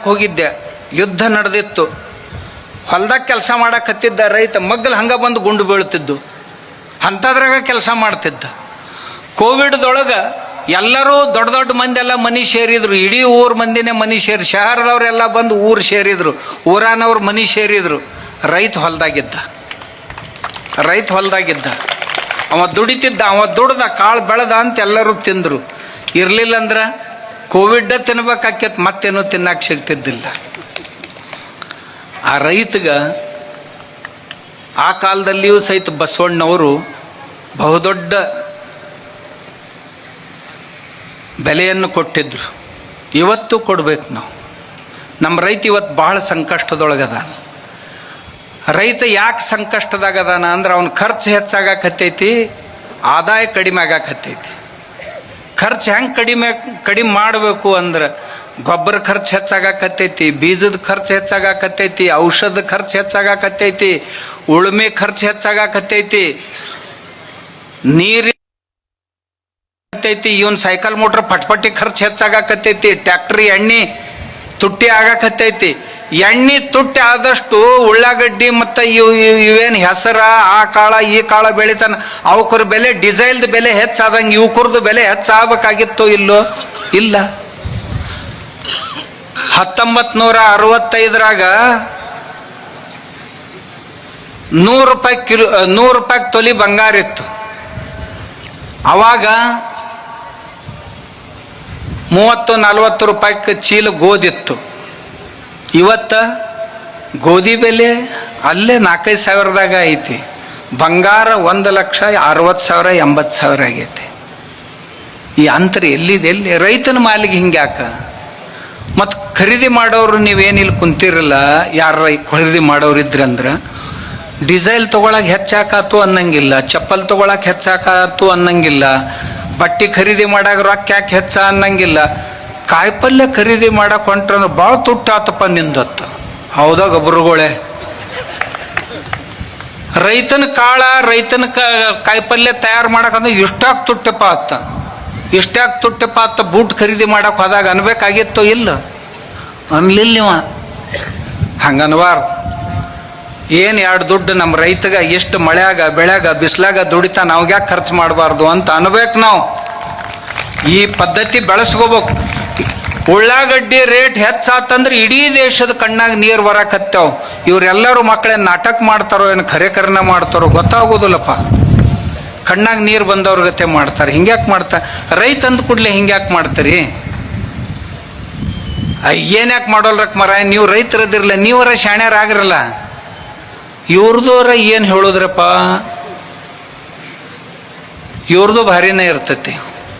ಹೋಗಿದ್ದೆ, ಯುದ್ಧ ನಡೆದಿತ್ತು. ಹೊಲ್ದಾಗ ಕೆಲಸ ಮಾಡಕತ್ತಿದ್ದ ರೈತ ಮಗ್ಗಲ್ ಹಂಗ ಬಂದು ಗುಂಡು ಬೀಳ್ತಿದ್ದು, ಅಂಥದ್ರಾಗ ಕೆಲಸ ಮಾಡ್ತಿದ್ದ. ಕೋವಿಡ್ದೊಳಗೆ ಎಲ್ಲರೂ ದೊಡ್ಡ ದೊಡ್ಡ ಮಂದಿ ಎಲ್ಲ ಮನಿ ಸೇರಿದ್ರು, ಇಡೀ ಊರ್ ಮಂದಿನೇ ಮನಿ ಸೇರಿ, ಶಹರದವ್ರೆಲ್ಲ ಬಂದು ಊರು ಸೇರಿದ್ರು, ಊರಾನವ್ರು ಮನಿ ಸೇರಿದ್ರು. ರೈತ ಹೊಲ್ದಾಗಿದ್ದ, ಅವ ದುಡಿತಿದ್ದ, ಅವ ದುಡ್ದ ಕಾಳು ಬೆಳೆದ ಅಂತ ಎಲ್ಲರೂ ತಿಂದ್ರು. ಇರ್ಲಿಲ್ಲ ಅಂದ್ರೆ ಕೋವಿಡ್ ತಿನ್ಬೇಕಾಕೇತ್, ಮತ್ತೇನೂ ತಿನ್ನಕ್ಕೆ ಸಿಗ್ತಿದ್ದಿಲ್ಲ. ಆ ರೈತಗ ಆ ಕಾಲದಲ್ಲಿಯೂ ಸಹಿತ ಬಸವಣ್ಣವರು ಬಹುದೊಡ್ಡ ಬೆಲೆಯನ್ನು ಕೊಟ್ಟಿದ್ರು. ಇವತ್ತು ಕೊಡ್ಬೇಕು ನಾವು. ನಮ್ಮ ರೈತ ಇವತ್ತು ಭಾಳ ಸಂಕಷ್ಟದೊಳಗದ. ರೈತ ಯಾಕೆ ಸಂಕಷ್ಟದಾಗದಾನ ಅಂದ್ರೆ ಅವನ ಖರ್ಚು ಹೆಚ್ಚಾಗಕತ್ತೈತಿ, ಆದಾಯ ಕಡಿಮೆ ಆಗಾಕತ್ತೈತಿ. ಖರ್ಚು ಹೆಂಗೆ ಕಡಿಮೆ ಮಾಡಬೇಕು ಅಂದ್ರೆ ಗೊಬ್ಬರ ಖರ್ಚು ಹೆಚ್ಚಾಗಕತ್ತೈತಿ, ಬೀಜದ ಖರ್ಚು ಹೆಚ್ಚಾಗಕತ್ತೈತಿ, ಔಷಧ ಖರ್ಚು ಹೆಚ್ಚಾಗಕತ್ತೈತಿ, ಉಳುಮೆ ಖರ್ಚು ಹೆಚ್ಚಾಗಕತ್ತೈತಿ, ನೀರು ಇವನ್ ಸೈಕಲ್ ಮೋಟ್ರ್ ಪಟ್ಪಟ್ಟಿ ಖರ್ಚು ಹೆಚ್ಚಾಗಕತ್ತೈತಿ, ಟ್ಯಾಕ್ಟ್ರಿ ಎಣ್ಣೆ ತುಟ್ಟಿ ಆಗಾಕತ್ತೈತಿ. ಎಣ್ಣೆ ತುಟ್ಟಿ ಆದಷ್ಟು ಉಳ್ಳಾಗಡ್ಡಿ ಮತ್ತು ಇವೇನು ಹೆಸರ ಆ ಕಾಳ ಈ ಕಾಳ ಬೆಳಿತಾನ, ಅವಕ್ರ ಬೆಲೆ ಡೀಸೆಲ್ದ ಬೆಲೆ ಹೆಚ್ಚಾದಂಗೆ ಇವಕ್ರದ್ದು ಬೆಲೆ ಹೆಚ್ಚಾಗಬೇಕಾಗಿತ್ತು ಇಲ್ಲೋ? ಇಲ್ಲ. 1965 100 ರೂಪಾಯಿ ತೊಲಿ ಬಂಗಾರ ಇತ್ತು. ಅವಾಗ 30-40 ರೂಪಾಯಿಗೆ ಚೀಲ ಗೋದಿತ್ತು. ಇವತ್ತ ಗೋಧಿ ಬೆಲೆ ಅಲ್ಲೇ 4-5 ಸಾವಿರದಾಗ ಐತಿ. ಬಂಗಾರ 1,60,000 80,000 ಆಗೈತಿ. ಈ ಅಂತರ ಎಲ್ಲಿ ರೈತನ ಮಾಲಿಗೆ ಹಿಂಗ್ಯಾಕ? ಮತ್ತು ಖರೀದಿ ಮಾಡೋರು ನೀವೇನಿಲ್ಲಿ ಕುಂತಿರಲ್ಲ, ಯಾರ ಖರೀದಿ ಮಾಡೋರು ಇದ್ರಂದ್ರೆ ಡೀಸೆಲ್ ತೊಗೊಳಕ್ಕೆ ಹೆಚ್ಚಾಕಾತು ಅನ್ನಂಗಿಲ್ಲ, ಚಪ್ಪಲ್ ತೊಗೊಳಕ್ಕೆ ಹೆಚ್ಚಾಕಾತು ಅನ್ನಂಗಿಲ್ಲ, ಬಟ್ಟೆ ಖರೀದಿ ಮಾಡಾಕ ರೊಕ್ಕ ಯಾಕೆ ಹೆಚ್ಚ ಅನ್ನಂಗಿಲ್ಲ. ಕಾಯಿಪಲ್ಯ ಖರೀದಿ ಮಾಡಕ್ಕೆ ಹೊಂಟ್ರಂದ್ರೆ ಭಾಳ ತುಟ್ಟಾತಪ್ಪ ನಿಂದತ್ತು. ಹೌದಾ ಗೊಬ್ಬರಗಳೇ? ರೈತನ ಕಾಳ, ರೈತನ ಕಾಯಿಪಲ್ಯ ತಯಾರು ಮಾಡಕ್ಕಂದ್ರೆ ಇಷ್ಟಾಕ್ ತುಟ್ಟಪ್ಪ ಅತ್ತ, ಇಷ್ಟಾಕ್ ತುಟ್ಟಪ್ಪ ಅತ್ತ. ಬೂಟ್ ಖರೀದಿ ಮಾಡಕ್ಕೆ ಹೋದಾಗ ಅನ್ಬೇಕಾಗಿತ್ತೋ ಇಲ್ಲ? ಅನ್ಲಿಲ್ಲವ. ಹಂಗನ್ವಾರ ಏನು 2 ದುಡ್ಡು ನಮ್ಮ ರೈತಗ ಎಷ್ಟು ಮಳೆಯಾಗ ಬೆಳೆಯಾಗ ಬಿಸಿಲಾಗ ದುಡಿತಾ ನಾವ್ಗ್ಯಾಕೆ ಖರ್ಚು ಮಾಡಬಾರ್ದು ಅಂತ ಅನ್ಬೇಕು ನಾವು. ಈ ಪದ್ಧತಿ ಬೆಳೆಸ್ಕೋಬೇಕು. ಉಳ್ಳಾಗಡ್ಡಿ ರೇಟ್ ಹೆಚ್ಚಾತಂದ್ರೆ ಇಡೀ ದೇಶದ ಕಣ್ಣಾಗ ನೀರು ಬರಾಕತ್ತಾವ. ಇವರೆಲ್ಲರೂ ಮಕ್ಕಳೇನು ನಾಟಕ ಮಾಡ್ತಾರೋ ಏನು ಖರೇಖರನ ಮಾಡ್ತಾರೋ ಗೊತ್ತಾಗೋದಿಲ್ಲಪ್ಪ. ಕಣ್ಣಾಗ ನೀರು ಬಂದವ್ರ ಗತೆ ಮಾಡ್ತಾರೆ. ಹಿಂಗ್ಯಾಕೆ ಮಾಡ್ತಾರೆ? ರೈತ ಅಂದ ಕೂಡಲೇ ಹಿಂಗ್ಯಾಕೆ ಮಾಡ್ತೀರಿ? ಏನ್ಯಾಕೆ ಮಾಡೋಲ್ರಕ್ ಮರ? ನೀವು ರೈತರದಿರಲ್ಲ, ನೀವರ ಶಾಣ್ಯರಾಗಿರಲ್ಲ. ಇವ್ರದೋರ ಏನು ಹೇಳೋದ್ರಪ್ಪ, ಇವ್ರದ್ದು ಭಾರಿನೇ ಇರ್ತೈತಿ.